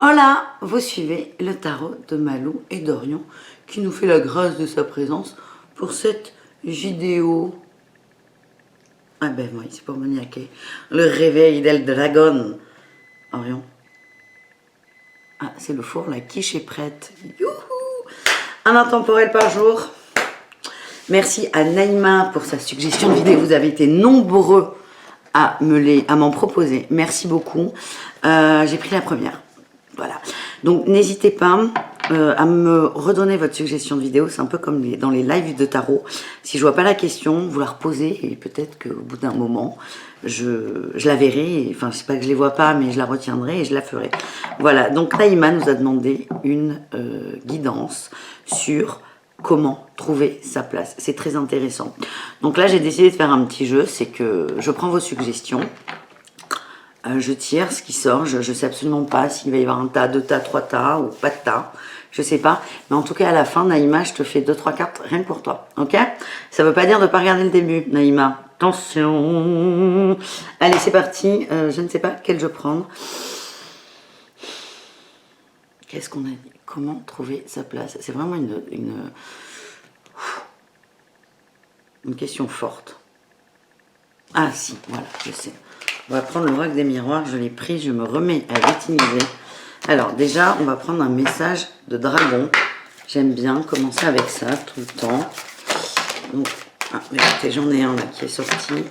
Hola, vous suivez le tarot de Malou et Dorian qui nous fait la grâce de sa présence pour cette vidéo. Ah ben oui, c'est pour maniaquer. Le réveil d'El Dragon. Orion. Ah, c'est le four, la quiche est prête. Youhou! Un intemporel par jour. Merci à Naïma pour sa suggestion de vidéo. Vous avez été nombreux à m'en proposer. Merci beaucoup. J'ai pris la première. Voilà. Donc n'hésitez pas à me redonner votre suggestion de vidéo. C'est un peu comme dans les lives de tarot. Si je vois pas la question, vous la reposez et peut-être qu'au bout d'un moment, je la verrai. Enfin, c'est pas que je les vois pas, mais je la retiendrai et je la ferai. Voilà. Donc Naïma nous a demandé une guidance sur comment trouver sa place. C'est très intéressant. Donc là, j'ai décidé de faire un petit jeu. C'est que je prends vos suggestions. Je tire ce qui sort, je sais absolument pas s'il va y avoir un tas, deux tas, trois tas ou pas de tas, je sais pas. Mais en tout cas, à la fin, Naïma, je te fais 2-3 cartes rien que pour toi, ok? Ça veut pas dire de pas regarder le début, Naïma. Attention. Allez, c'est parti. Je ne sais pas quel je prendre. Qu'est-ce qu'on a dit? Comment trouver sa place? C'est vraiment une question forte. Ah si, voilà, je sais. On va prendre l'oracle des miroirs, je l'ai pris, je me remets à l'utiliser. Alors déjà, on va prendre un message de dragon. J'aime bien commencer avec ça tout le temps. Donc, écoutez, j'en ai un là qui est sorti.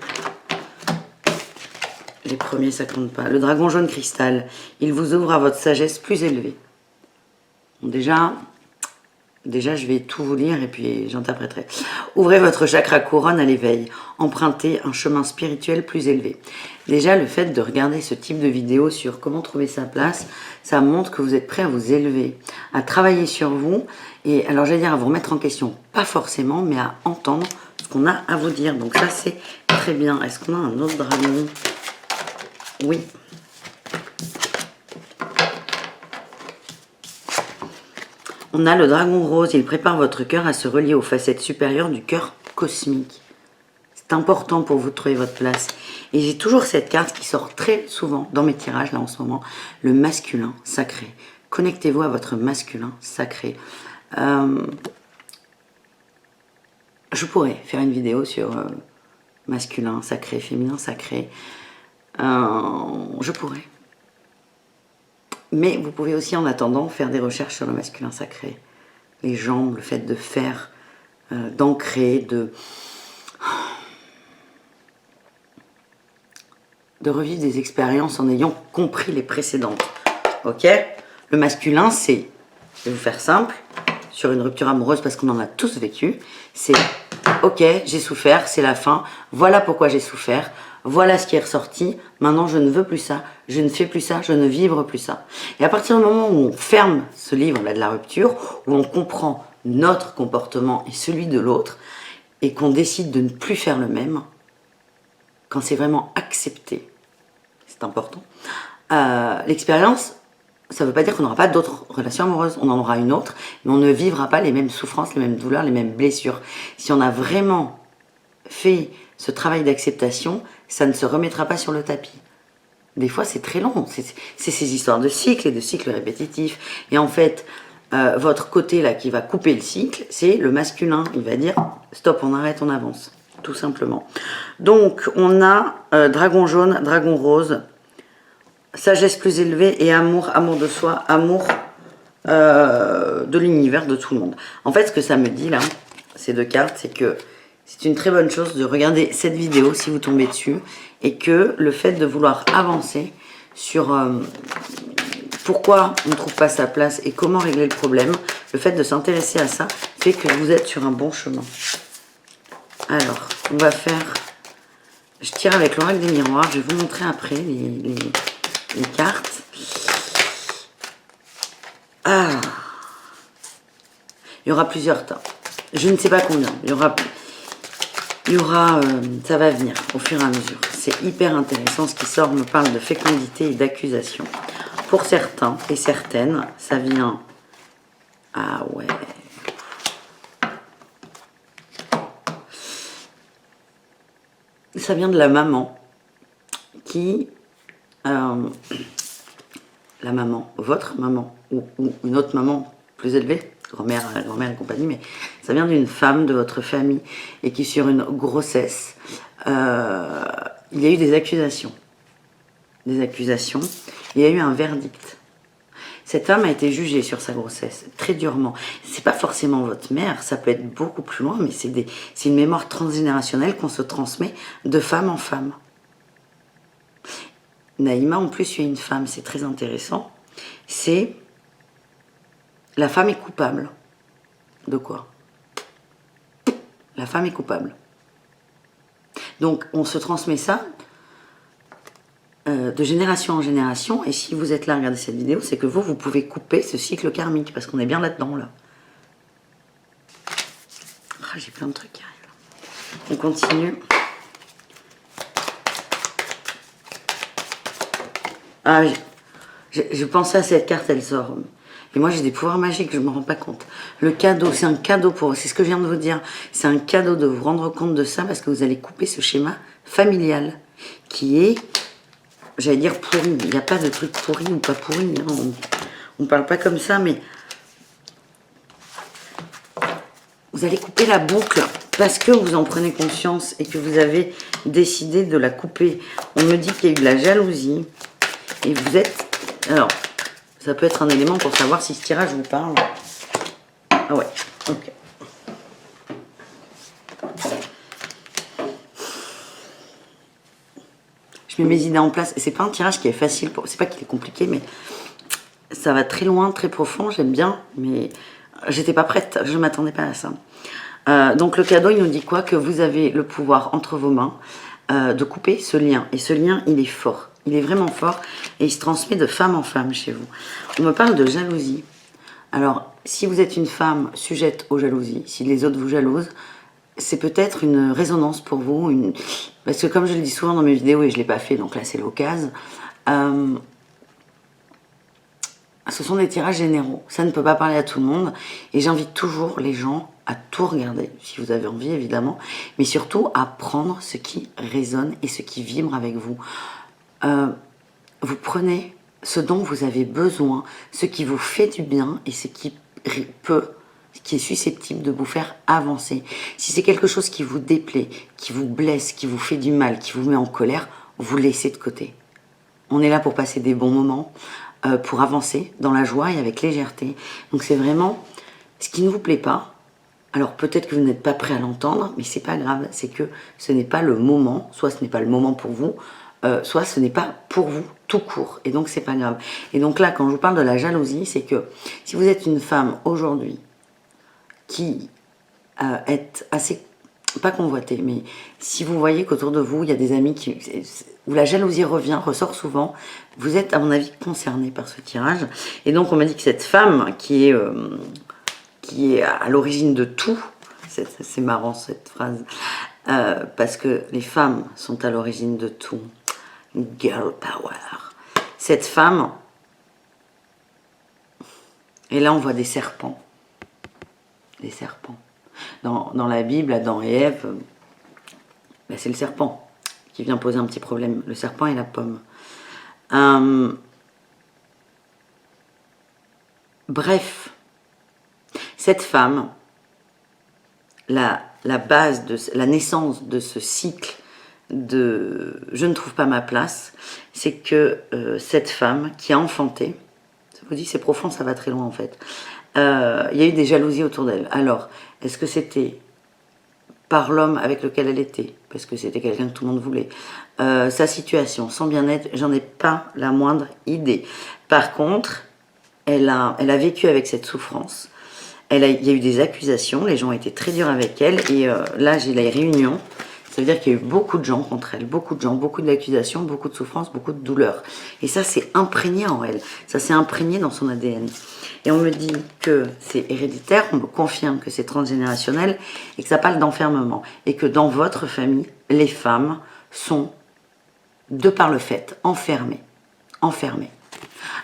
Les premiers, ça compte pas. Le dragon jaune cristal, il vous ouvre à votre sagesse plus élevée. Bon, Déjà, je vais tout vous lire et puis j'interpréterai. Ouvrez votre chakra couronne à l'éveil. Empruntez un chemin spirituel plus élevé. Déjà, le fait de regarder ce type de vidéo sur comment trouver sa place, ça montre que vous êtes prêt à vous élever, à travailler sur vous. Et alors, j'allais dire à vous remettre en question, pas forcément, mais à entendre ce qu'on a à vous dire. Donc ça, c'est très bien. Est-ce qu'on a un autre dragon? Oui. On a le dragon rose, il prépare votre cœur à se relier aux facettes supérieures du cœur cosmique. C'est important pour vous de trouver votre place. Et j'ai toujours cette carte qui sort très souvent dans mes tirages, là en ce moment, le masculin sacré. Connectez-vous à votre masculin sacré. Je pourrais faire une vidéo sur masculin sacré, féminin sacré. Je pourrais. Mais vous pouvez aussi, en attendant, faire des recherches sur le masculin sacré. Les jambes, le fait de faire, d'ancrer, de revivre des expériences en ayant compris les précédentes. Ok? Le masculin, c'est, je vais vous faire simple, sur une rupture amoureuse, parce qu'on en a tous vécu, c'est ok, j'ai souffert, c'est la fin, voilà pourquoi j'ai souffert, voilà ce qui est ressorti, maintenant je ne veux plus ça, je ne fais plus ça, je ne vibre plus ça. Et à partir du moment où on ferme ce livre-là de la rupture, où on comprend notre comportement et celui de l'autre, et qu'on décide de ne plus faire le même, quand c'est vraiment accepté, c'est important, l'expérience, ça ne veut pas dire qu'on n'aura pas d'autres relations amoureuses, on en aura une autre, mais on ne vivra pas les mêmes souffrances, les mêmes douleurs, les mêmes blessures. Si on a vraiment fait ce travail d'acceptation, ça ne se remettra pas sur le tapis. Des fois, c'est très long, c'est ces histoires de cycles et de cycles répétitifs. Et en fait, votre côté là qui va couper le cycle, c'est le masculin. Il va dire stop, on arrête, on avance, tout simplement. Donc, on a dragon jaune, dragon rose, sagesse plus élevée et amour, amour de soi, amour de l'univers, de tout le monde. En fait, ce que ça me dit là, ces deux cartes, c'est que c'est une très bonne chose de regarder cette vidéo si vous tombez dessus et que le fait de vouloir avancer sur pourquoi on ne trouve pas sa place et comment régler le problème, le fait de s'intéresser à ça fait que vous êtes sur un bon chemin. Alors, on va faire... Je tire avec l'oracle des miroirs, je vais vous montrer après les cartes. Ah, il y aura plusieurs tas. Je ne sais pas combien. Il y aura, ça va venir au fur et à mesure. C'est hyper intéressant. Ce qui sort me parle de fécondité et d'accusation. Pour certains et certaines, ça vient. Ah ouais. Ça vient de la maman qui la maman, votre maman, ou une autre maman plus élevée, grand-mère et compagnie, mais ça vient d'une femme de votre famille et qui sur une grossesse, il y a eu des accusations. Il y a eu un verdict. Cette femme a été jugée sur sa grossesse, très durement. C'est pas forcément votre mère, ça peut être beaucoup plus loin, mais c'est une mémoire transgénérationnelle qu'on se transmet de femme en femme. Naïma, en plus, il y a une femme, c'est très intéressant. C'est la femme est coupable. De quoi? La femme est coupable. Donc, on se transmet ça de génération en génération. Et si vous êtes là à regarder cette vidéo, c'est que vous pouvez couper ce cycle karmique, parce qu'on est bien là-dedans, là. Ah, j'ai plein de trucs qui arrivent. On continue. Ah, je pensais à cette carte, elle sort. Et moi, j'ai des pouvoirs magiques, je ne me rends pas compte. Le cadeau, c'est un cadeau pour vous. C'est ce que je viens de vous dire. C'est un cadeau de vous rendre compte de ça parce que vous allez couper ce schéma familial qui est, j'allais dire, pourri. Il n'y a pas de truc pourri ou pas pourri. Hein. On ne parle pas comme ça, mais vous allez couper la boucle parce que vous en prenez conscience et que vous avez décidé de la couper. On me dit qu'il y a eu de la jalousie. Et vous êtes... Alors, ça peut être un élément pour savoir si ce tirage vous parle. Ah ouais, ok. Je mets mes idées en place. Et c'est pas un tirage qui est facile. C'est pas qu'il est compliqué, mais ça va très loin, très profond. J'aime bien, mais j'étais pas prête. Je m'attendais pas à ça. Donc le cadeau, il nous dit quoi? Que vous avez le pouvoir entre vos mains de couper ce lien. Et ce lien, il est fort. Il est vraiment fort et il se transmet de femme en femme chez vous. On me parle de jalousie. Alors, si vous êtes une femme sujette aux jalousies, si les autres vous jalousent, c'est peut-être une résonance pour vous. Parce que comme je le dis souvent dans mes vidéos et je ne l'ai pas fait, donc là c'est l'occasion, ce sont des tirages généraux. Ça ne peut pas parler à tout le monde. Et j'invite toujours les gens à tout regarder, si vous avez envie évidemment, mais surtout à prendre ce qui résonne et ce qui vibre avec vous. Vous prenez ce dont vous avez besoin, ce qui vous fait du bien et ce qui est susceptible de vous faire avancer. Si c'est quelque chose qui vous déplaît, qui vous blesse, qui vous fait du mal, qui vous met en colère, vous laissez de côté. On est là pour passer des bons moments, pour avancer dans la joie et avec légèreté. Donc c'est vraiment ce qui ne vous plaît pas. Alors peut-être que vous n'êtes pas prêt à l'entendre, mais c'est pas grave, c'est que ce n'est pas le moment, soit ce n'est pas le moment pour vous, soit ce n'est pas pour vous tout court, et donc c'est pas grave. Et donc là, quand je vous parle de la jalousie, c'est que si vous êtes une femme aujourd'hui qui est assez, pas convoitée, mais si vous voyez qu'autour de vous, il y a des amis où la jalousie ressort souvent, vous êtes à mon avis concerné par ce tirage. Et donc on m'a dit que cette femme qui est à l'origine de tout, c'est marrant cette phrase, parce que les femmes sont à l'origine de tout. Girl power. Cette femme, et là on voit des serpents. Des serpents. Dans la Bible, Adam et Ève, ben c'est le serpent qui vient poser un petit problème. Le serpent et la pomme. Bref, cette femme, la base de la naissance de ce cycle de je ne trouve pas ma place, c'est que cette femme qui a enfanté, ça vous dit c'est profond, ça va très loin en fait, il y a eu des jalousies autour d'elle. Alors, est-ce que c'était par l'homme avec lequel elle était, parce que c'était quelqu'un que tout le monde voulait, sa situation, son bien-être, j'en ai pas la moindre idée. Par contre, elle a vécu avec cette souffrance. Il y a eu des accusations, les gens ont été très durs avec elle, et là j'ai les réunions. Ça veut dire qu'il y a eu beaucoup de gens contre elle, beaucoup de gens, beaucoup d'accusations, beaucoup de souffrances, beaucoup de douleurs. Et ça, c'est imprégné en elle. Ça s'est imprégné dans son ADN. Et on me dit que c'est héréditaire, on me confirme que c'est transgénérationnel et que ça parle d'enfermement. Et que dans votre famille, les femmes sont, de par le fait, enfermées. Enfermées.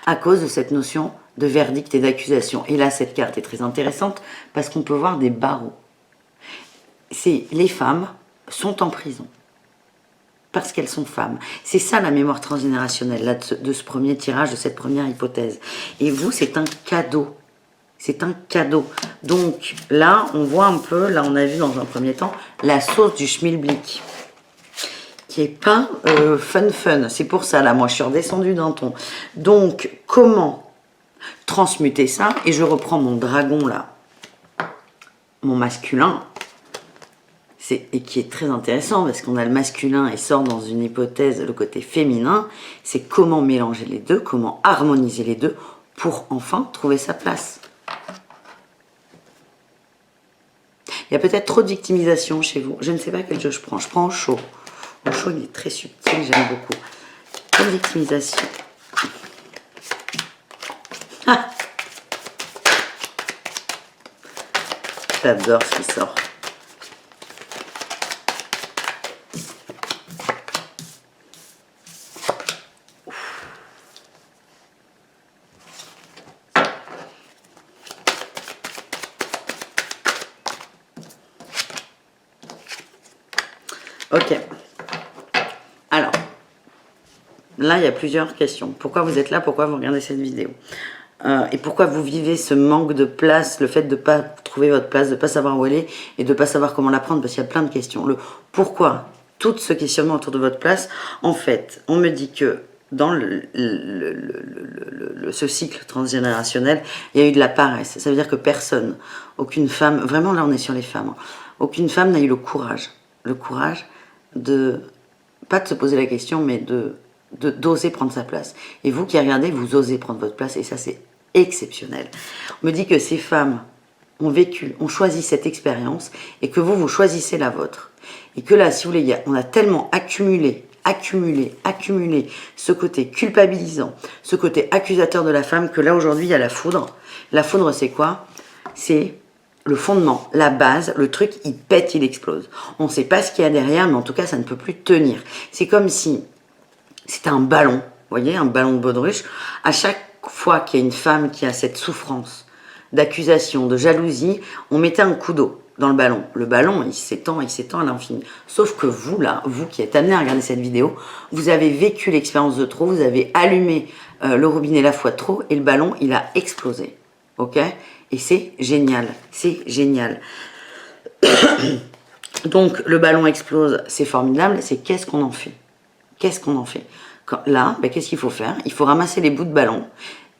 À cause de cette notion de verdict et d'accusation. Et là, cette carte est très intéressante parce qu'on peut voir des barreaux. C'est les femmes sont en prison. parce qu'elles sont femmes. C'est ça la mémoire transgénérationnelle là, de ce premier tirage, de cette première hypothèse. Et vous, c'est un cadeau. C'est un cadeau. Donc là, on voit un peu, là on a vu dans un premier temps, la sauce du schmilblick. Qui est pas fun. C'est pour ça, là, moi, je suis redescendue d'un ton. Donc, comment transmuter ça? Et je reprends mon dragon, là, mon masculin, et qui est très intéressant, parce qu'on a le masculin et sort dans une hypothèse, le côté féminin, c'est comment mélanger les deux, comment harmoniser les deux, pour enfin trouver sa place. Il y a peut-être trop de victimisation chez vous. Je ne sais pas quel jeu je prends. Je prends au chaud. Au chaud, il est très subtil, j'aime beaucoup. Quelle victimisation. Ah, j'adore ce qui sort. Ok. Alors, là, il y a plusieurs questions. Pourquoi vous êtes là? Pourquoi vous regardez cette vidéo? Et pourquoi vous vivez ce manque de place, le fait de ne pas trouver votre place, de ne pas savoir où elle est et de ne pas savoir comment la prendre, parce qu'il y a plein de questions. Le pourquoi, tout ce questionnement autour de votre place, en fait, on me dit que dans ce cycle transgénérationnel, il y a eu de la paresse. Ça veut dire que personne, aucune femme, vraiment là on est sur les femmes, hein, aucune femme n'a eu le courage de, pas de se poser la question, mais d'oser prendre sa place. Et vous qui regardez, vous osez prendre votre place, et ça c'est exceptionnel. On me dit que ces femmes ont choisi cette expérience, et que vous choisissez la vôtre. Et que là, si vous voulez, on a tellement accumulé ce côté culpabilisant, ce côté accusateur de la femme, que là aujourd'hui il y a la foudre. La foudre, c'est quoi? C'est le fondement, la base, le truc, il pète, il explose. On ne sait pas ce qu'il y a derrière, mais en tout cas, ça ne peut plus tenir. C'est comme si c'était un ballon, vous voyez, un ballon de baudruche. À chaque fois qu'il y a une femme qui a cette souffrance d'accusation, de jalousie, on mettait un coup d'eau dans le ballon. Le ballon, il s'étend à l'infini. Sauf que vous, là, vous qui êtes amené à regarder cette vidéo, vous avez vécu l'expérience de trop, vous avez allumé le robinet la fois de trop, et le ballon, il a explosé. Ok? Et c'est génial, c'est génial. Donc, le ballon explose, c'est formidable, c'est qu'est-ce qu'on en fait? Qu'est-ce qu'on en fait? Là, qu'est-ce qu'il faut faire? Il faut ramasser les bouts de ballon,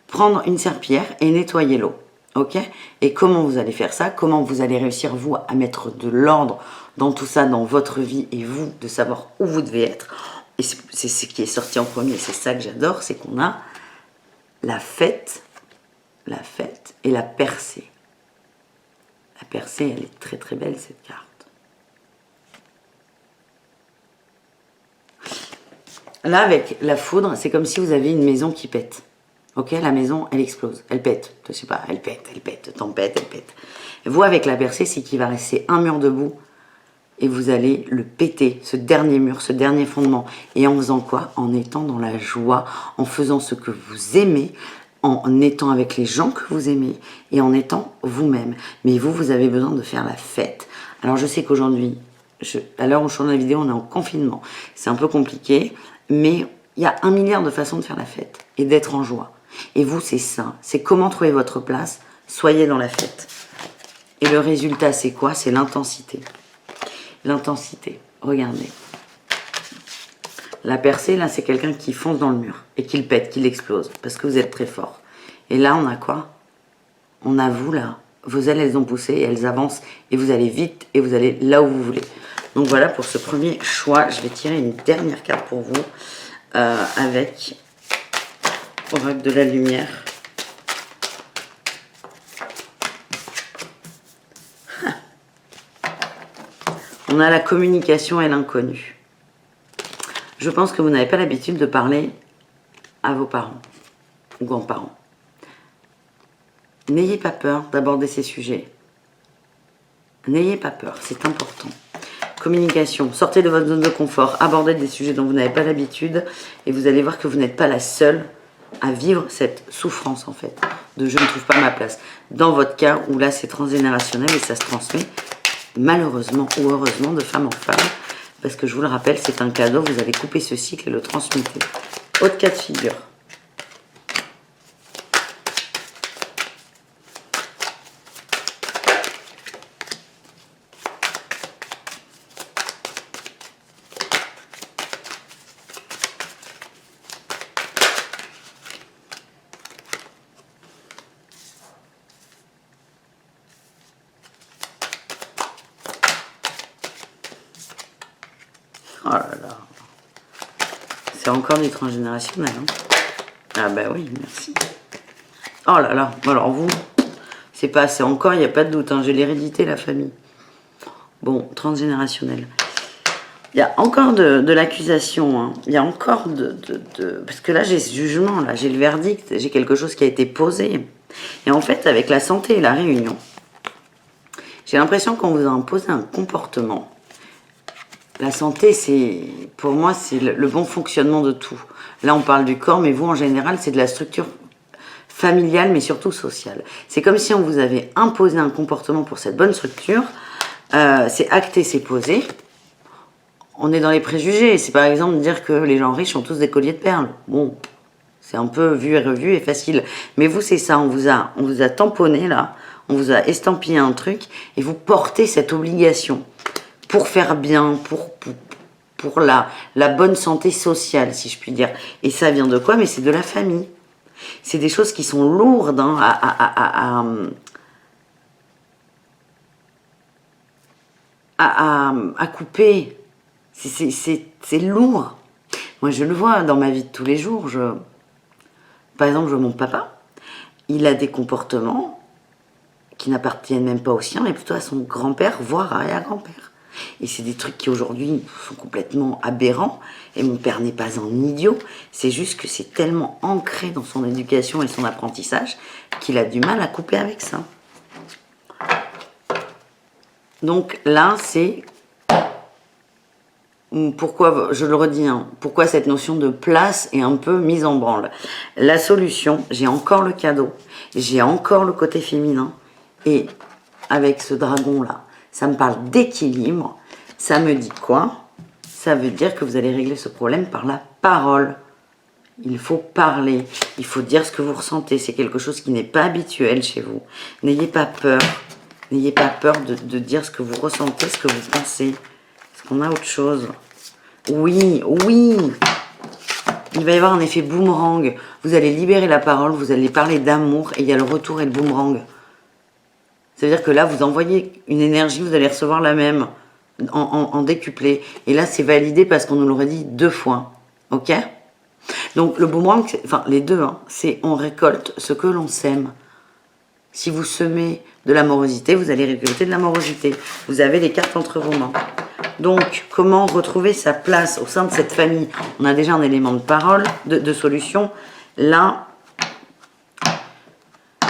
prendre une serpillière et nettoyer l'eau. Ok? Et comment vous allez faire ça? Comment vous allez réussir, vous, à mettre de l'ordre dans tout ça, dans votre vie, et vous, de savoir où vous devez être? Et c'est ce qui est sorti en premier, c'est ça que j'adore, c'est qu'on a la fête et la percée. La percée, elle est très très belle, cette carte. Là, avec la foudre, c'est comme si vous aviez une maison qui pète. Ok, la maison, elle explose, elle pète. Je sais pas, elle pète, tempête, elle pète. Et vous, avec la percée, c'est qu'il va rester un mur debout et vous allez le péter, ce dernier mur, ce dernier fondement. Et en faisant quoi? En étant dans la joie, en faisant ce que vous aimez, en étant avec les gens que vous aimez et en étant vous-même. Mais vous, vous avez besoin de faire la fête. Alors, je sais qu'aujourd'hui, à l'heure où je tourne la vidéo, on est en confinement. C'est un peu compliqué, mais il y a 1 milliard de façons de faire la fête et d'être en joie. Et vous, c'est ça. C'est comment trouver votre place. Soyez dans la fête. Et le résultat, c'est quoi? C'est l'intensité. L'intensité. Regardez. La percée, là, c'est quelqu'un qui fonce dans le mur et qui le pète, qui l'explose, parce que vous êtes très fort. Et là, on a quoi? On a vous, là. Vos ailes, elles ont poussé et elles avancent. Et vous allez vite et vous allez là où vous voulez. Donc voilà pour ce premier choix. Je vais tirer une dernière carte pour vous avec Oracle de la Lumière. On a la communication et l'inconnu. Je pense que vous n'avez pas l'habitude de parler à vos parents ou grands-parents. N'ayez pas peur d'aborder ces sujets. N'ayez pas peur, c'est important. Communication, sortez de votre zone de confort, abordez des sujets dont vous n'avez pas l'habitude et vous allez voir que vous n'êtes pas la seule à vivre cette souffrance en fait, de je ne trouve pas ma place. Dans votre cas, où là c'est transgénérationnel et ça se transmet malheureusement ou heureusement de femme en femme, Parce que je vous le rappelle, c'est un cadeau, vous allez couper ce cycle et le transmuter. Autre cas de figure. Oh là là. C'est encore du transgénérationnel. Hein. Ah bah oui, merci. Oh là là. Alors vous, c'est pas assez encore, il n'y a pas de doute. Hein. J'ai l'hérédité, la famille. Bon, transgénérationnel. Il y a encore de l'accusation. Hein. Il y a encore Parce que là, j'ai ce jugement, là, j'ai le verdict, j'ai quelque chose qui a été posé. Et en fait, avec la santé et la réunion, j'ai l'impression qu'on vous a imposé un comportement. La santé, pour moi, c'est le bon fonctionnement de tout. Là, on parle du corps, mais vous, en général, c'est de la structure familiale, mais surtout sociale. C'est comme si on vous avait imposé un comportement pour cette bonne structure. C'est acté, c'est posé. On est dans les préjugés. C'est par exemple de dire que les gens riches ont tous des colliers de perles. Bon, c'est un peu vu et revu et facile. Mais vous, c'est ça. On vous a tamponné, là. On vous a estampillé un truc. Et vous portez cette obligation. Pour faire bien, pour la bonne santé sociale, si je puis dire. Et ça vient de quoi? Mais c'est de la famille. C'est des choses qui sont lourdes hein, à couper. C'est lourd. Moi, je le vois dans ma vie de tous les jours. Par exemple, je vois mon papa. Il a des comportements qui n'appartiennent même pas au sien, mais plutôt à son grand-père, voire arrière-grand-père. Et c'est des trucs qui aujourd'hui sont complètement aberrants. Et mon père n'est pas un idiot. C'est juste que c'est tellement ancré dans son éducation et son apprentissage qu'il a du mal à couper avec ça. Donc là, c'est... Pourquoi, je le redis, hein, pourquoi cette notion de place est un peu mise en branle. La solution, j'ai encore le cadeau. J'ai encore le côté féminin. Et avec ce dragon-là, ça me parle d'équilibre. Ça me dit quoi? Ça veut dire que vous allez régler ce problème par la parole. Il faut parler. Il faut dire ce que vous ressentez. C'est quelque chose qui n'est pas habituel chez vous. N'ayez pas peur. N'ayez pas peur de dire ce que vous ressentez, ce que vous pensez. Est-ce qu'on a autre chose? Oui, oui. Il va y avoir un effet boomerang. Vous allez libérer la parole, vous allez parler d'amour et il y a le retour et le boomerang. C'est-à-dire que là, vous envoyez une énergie, vous allez recevoir la même en décuplé. Et là, c'est validé parce qu'on nous l'aurait dit 2 fois. Ok? Donc, le boomerang, enfin, les deux, hein, c'est on récolte ce que l'on sème. Si vous semez de l'amorosité, vous allez récolter de l'amorosité. Vous avez les cartes entre vos mains. Donc, comment retrouver sa place au sein de cette famille? On a déjà un élément de parole, de solution. Là,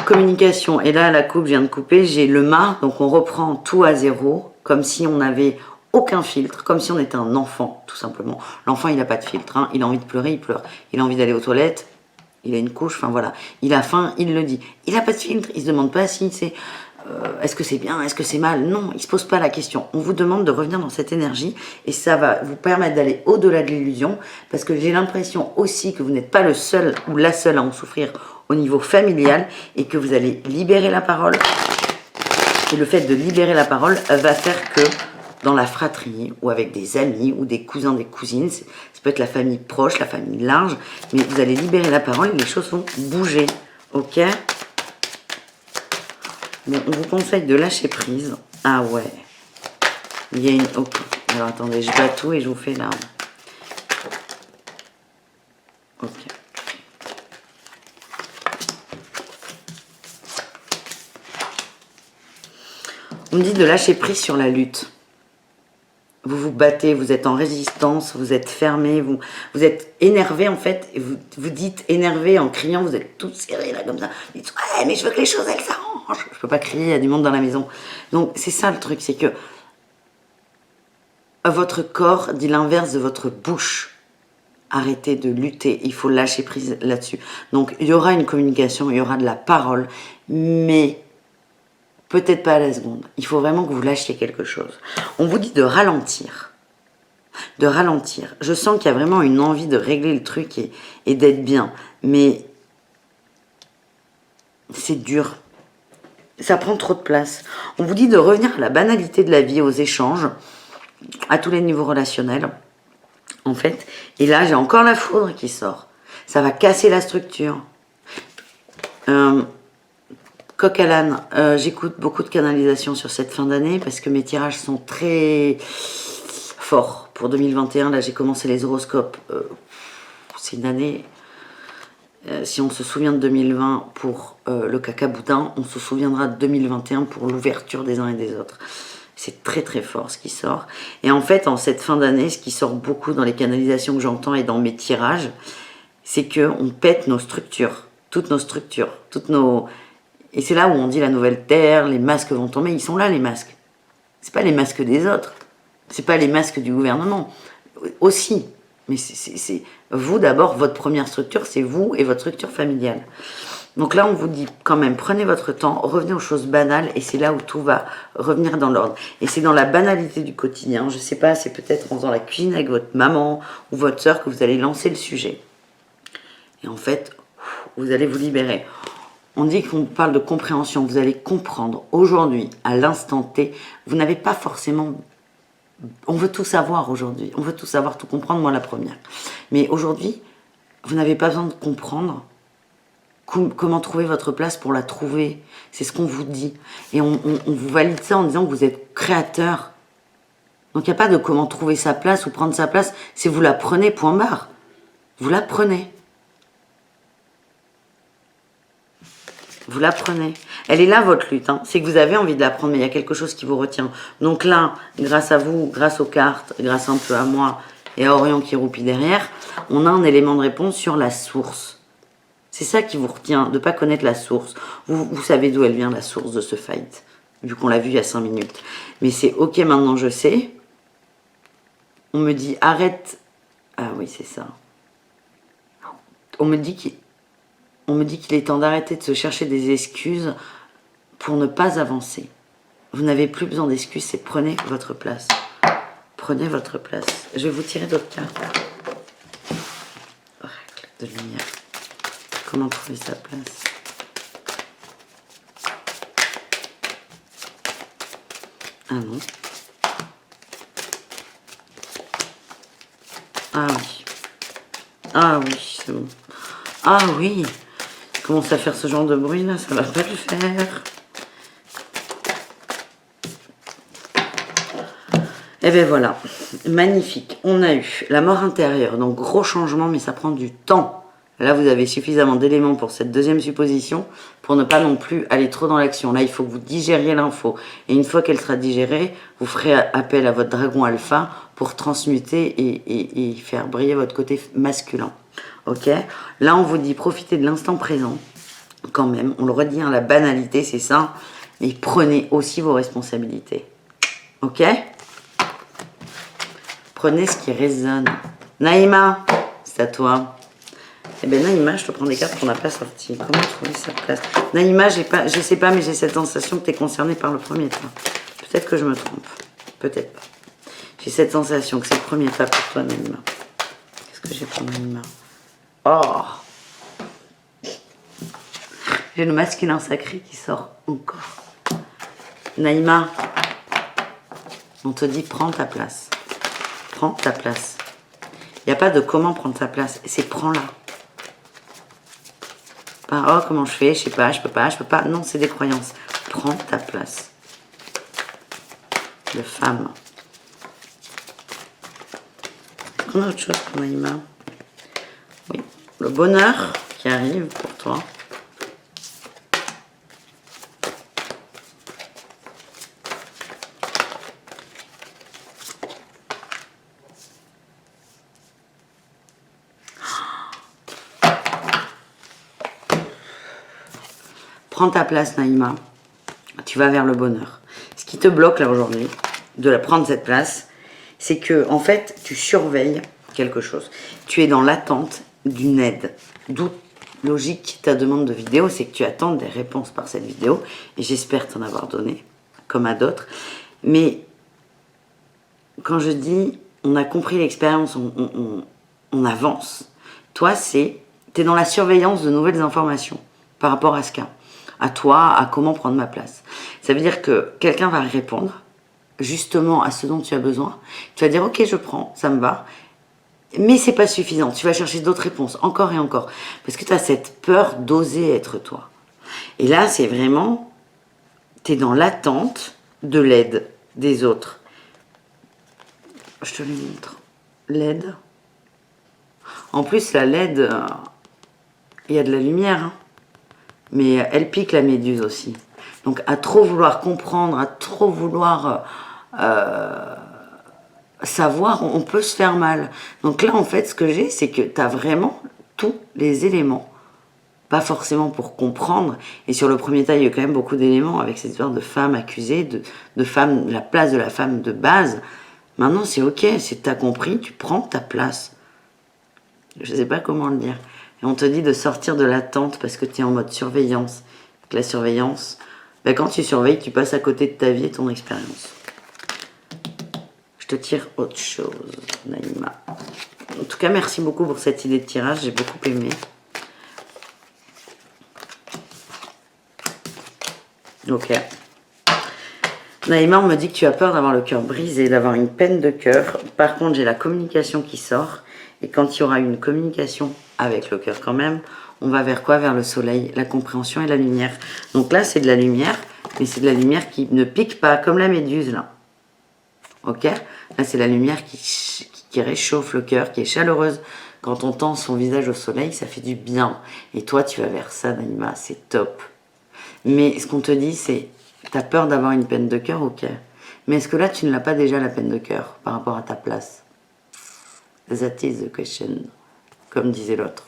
communication. Et là, la coupe, je viens de couper, j'ai le mât. Donc, on reprend tout à zéro, comme si on n'avait aucun filtre, comme si on était un enfant, tout simplement. L'enfant, il n'a pas de filtre. Hein. Il a envie de pleurer, il pleure. Il a envie d'aller aux toilettes, il a une couche, enfin voilà. Il a faim, il le dit. Il n'a pas de filtre, il ne se demande pas si c'est... est-ce que c'est bien, est-ce que c'est mal? Non, il ne se pose pas la question. On vous demande de revenir dans cette énergie et ça va vous permettre d'aller au-delà de l'illusion parce que j'ai l'impression aussi que vous n'êtes pas le seul ou la seule à en souffrir au niveau familial et que vous allez libérer la parole. Et le fait de libérer la parole va faire que dans la fratrie ou avec des amis ou des cousins, des cousines, ça peut être la famille proche, la famille large, mais vous allez libérer la parole et les choses vont bouger. Ok? Bon, on vous conseille de lâcher prise. Ah ouais. Il y a une... Ok. Alors attendez, je bats tout et je vous fais là. Ok. On me dit de lâcher prise sur la lutte. Vous vous battez, vous êtes en résistance, vous êtes fermé, vous êtes énervé en fait. Et vous dites énervé en criant, vous êtes toutes serrées là comme ça. Vous dites ouais, mais je veux que les choses elles s'arrangent. Je peux pas crier, il y a du monde dans la maison. Donc c'est ça le truc, c'est que votre corps dit l'inverse de votre bouche. Arrêtez de lutter, il faut lâcher prise là-dessus. Donc il y aura une communication, il y aura de la parole, mais peut-être pas à la seconde. Il faut vraiment que vous lâchiez quelque chose. On vous dit de ralentir. de ralentir. Je sens qu'il y a vraiment une envie de régler le truc et d'être bien. Mais c'est dur. Ça prend trop de place. On vous dit de revenir à la banalité de la vie, aux échanges, à tous les niveaux relationnels, en fait. Et là, j'ai encore la foudre qui sort. Ça va casser la structure. Coq à l'âne, j'écoute beaucoup de canalisations sur cette fin d'année parce que mes tirages sont très forts. Pour 2021, là, j'ai commencé les horoscopes. C'est une année... si on se souvient de 2020 pour le cacaboudin, on se souviendra de 2021 pour l'ouverture des uns et des autres. C'est très très fort ce qui sort. Et en fait, en cette fin d'année, ce qui sort beaucoup dans les canalisations que j'entends et dans mes tirages, c'est qu'on pète nos structures, toutes nos structures, toutes nos... Et c'est là où on dit la nouvelle terre, les masques vont tomber, ils sont là les masques. C'est pas les masques des autres, c'est pas les masques du gouvernement, aussi. Mais c'est vous d'abord, votre première structure, c'est vous et votre structure familiale. Donc là, on vous dit quand même, prenez votre temps, revenez aux choses banales et c'est là où tout va revenir dans l'ordre. Et c'est dans la banalité du quotidien, je sais pas, c'est peut-être en faisant la cuisine avec votre maman ou votre soeur que vous allez lancer le sujet. Et en fait, vous allez vous libérer. On dit qu'on parle de compréhension, vous allez comprendre aujourd'hui, à l'instant T, vous n'avez pas forcément... On veut tout savoir aujourd'hui, on veut tout savoir, tout comprendre, moi la première. Mais aujourd'hui, vous n'avez pas besoin de comprendre comment trouver votre place pour la trouver. C'est ce qu'on vous dit. Et on vous valide ça en disant que vous êtes créateur. Donc il n'y a pas de comment trouver sa place ou prendre sa place, c'est vous la prenez, point barre. Vous la prenez. Vous la prenez. Elle est là, votre lutte. Hein. C'est que vous avez envie de la prendre, mais il y a quelque chose qui vous retient. Donc là, grâce à vous, grâce aux cartes, grâce un peu à moi et à Orion qui roupille derrière, on a un élément de réponse sur la source. C'est ça qui vous retient, de ne pas connaître la source. Vous savez d'où elle vient, la source de ce fight, vu qu'on l'a vu il y a 5 minutes. Mais c'est ok, maintenant je sais. On me dit, arrête. Ah oui, c'est ça. On me dit qu'il est temps d'arrêter de se chercher des excuses pour ne pas avancer. Vous n'avez plus besoin d'excuses, c'est prenez votre place. Prenez votre place. Je vais vous tirer d'autres cartes. Oracle de lumière. Comment trouver sa place? Ah non. Ah oui. Ah oui, c'est bon. Ah oui. Commence à faire ce genre de bruit là, ça va pas le faire. Et bien voilà, magnifique. On a eu la mort intérieure, donc gros changement, mais ça prend du temps. Là, vous avez suffisamment d'éléments pour cette deuxième supposition pour ne pas non plus aller trop dans l'action. Là, il faut que vous digériez l'info. Et une fois qu'elle sera digérée, vous ferez appel à votre dragon alpha pour transmuter et faire briller votre côté masculin. Ok? Là, on vous dit profitez de l'instant présent. Quand même, on le redit, hein, la banalité, c'est ça. Mais prenez aussi vos responsabilités. Ok? Prenez ce qui résonne. Naïma, c'est à toi. Eh bien, Naïma, je te prends des cartes qu'on n'a pas sorties. Comment trouver sa place? Naïma, je sais pas, mais j'ai cette sensation que tu es concernée par le premier pas. Peut-être que je me trompe. Peut-être pas. J'ai cette sensation que c'est le premier pas pour toi, Naïma. Qu'est-ce que j'ai pour Naïma? Oh! J'ai le masculin sacré qui sort encore. Naïma, on te dit prends ta place. Prends ta place. Il n'y a pas de comment prendre sa place. C'est prends-la. Pas oh comment je fais, je sais pas, je peux pas. Non, c'est des croyances. Prends ta place. De femme. Est-ce qu'on a autre chose pour Naïma? Oui. Le bonheur qui arrive pour toi. Prends ta place, Naïma. Tu vas vers le bonheur. Ce qui te bloque là aujourd'hui, de la prendre cette place, c'est que en fait, tu surveilles quelque chose. Tu es dans l'attente d'une aide. D'où logique ta demande de vidéo, c'est que tu attends des réponses par cette vidéo. Et j'espère t'en avoir donné, comme à d'autres. Mais quand je dis on a compris l'expérience, on avance. Toi, t'es dans la surveillance de nouvelles informations par rapport à ce cas, à toi, à comment prendre ma place. Ça veut dire que quelqu'un va répondre justement à ce dont tu as besoin. Tu vas dire, ok, je prends, ça me va. Mais c'est pas suffisant. Tu vas chercher d'autres réponses, encore et encore. Parce que tu as cette peur d'oser être toi. Et là, c'est vraiment, tu es dans l'attente de l'aide des autres. Je te le montre. L'aide. En plus, la LED, il y a de la lumière. Hein. Mais elle pique la méduse aussi. Donc, à trop vouloir comprendre, à trop vouloir savoir, on peut se faire mal. Donc là, en fait, ce que j'ai, c'est que tu as vraiment tous les éléments. Pas forcément pour comprendre. Et sur le premier tas, il y a eu quand même beaucoup d'éléments avec cette histoire de femmes accusées, de femmes, la place de la femme de base. Maintenant, c'est ok, si tu as compris, tu prends ta place. Je sais pas comment le dire. Et on te dit de sortir de l'attente parce que tu es en mode surveillance. Avec la surveillance, ben quand tu surveilles, tu passes à côté de ta vie et ton expérience. Je te tire autre chose, Naïma. En tout cas, merci beaucoup pour cette idée de tirage, j'ai beaucoup aimé. Ok. Naïma, on me dit que tu as peur d'avoir le cœur brisé, d'avoir une peine de cœur. Par contre, j'ai la communication qui sort. Et quand il y aura une communication avec le cœur quand même, on va vers quoi? Vers le soleil, la compréhension et la lumière. Donc là, c'est de la lumière, mais c'est de la lumière qui ne pique pas, comme la méduse, là. Ok? Là, c'est la lumière qui réchauffe le cœur, qui est chaleureuse. Quand on tend son visage au soleil, ça fait du bien. Et toi, tu vas vers ça, Naïma, c'est top. Mais ce qu'on te dit, c'est, t'as peur d'avoir une peine de cœur, ok. Mais est-ce que là, tu ne l'as pas déjà, la peine de cœur, par rapport à ta place? That is the question, comme disait l'autre.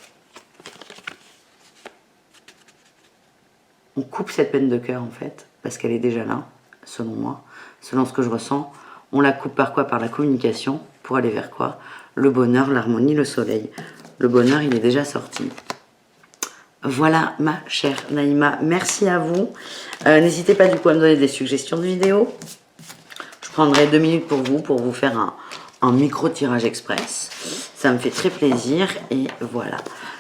On coupe cette peine de cœur, en fait, parce qu'elle est déjà là, selon moi, selon ce que je ressens. On la coupe par quoi? Par la communication, pour aller vers quoi? Le bonheur, l'harmonie, le soleil. Le bonheur, il est déjà sorti. Voilà, ma chère Naïma, merci à vous. N'hésitez pas du coup à me donner des suggestions de vidéos. Je prendrai 2 minutes pour vous faire un micro tirage express. Ça me fait très plaisir et voilà.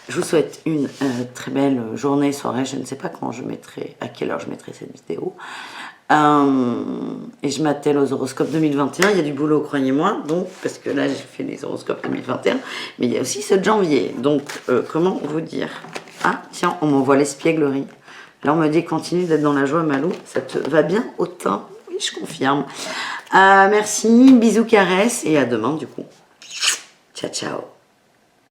Je vous souhaite une très belle journée, soirée. Je ne sais pas quand je mettrai, à quelle heure je mettrai cette vidéo. Et je m'attelle aux horoscopes 2021. Il y a du boulot, croyez-moi. Donc, parce que là, j'ai fait les horoscopes 2021. Mais il y a aussi ceux de janvier. Donc, comment vous dire? Ah, tiens, on m'envoie l'espièglerie. Là, on me dit, continue d'être dans la joie, Malou. Ça te va bien au teint? Oui, je confirme. Merci, bisous, caresses. Et à demain, du coup. Ciao, ciao.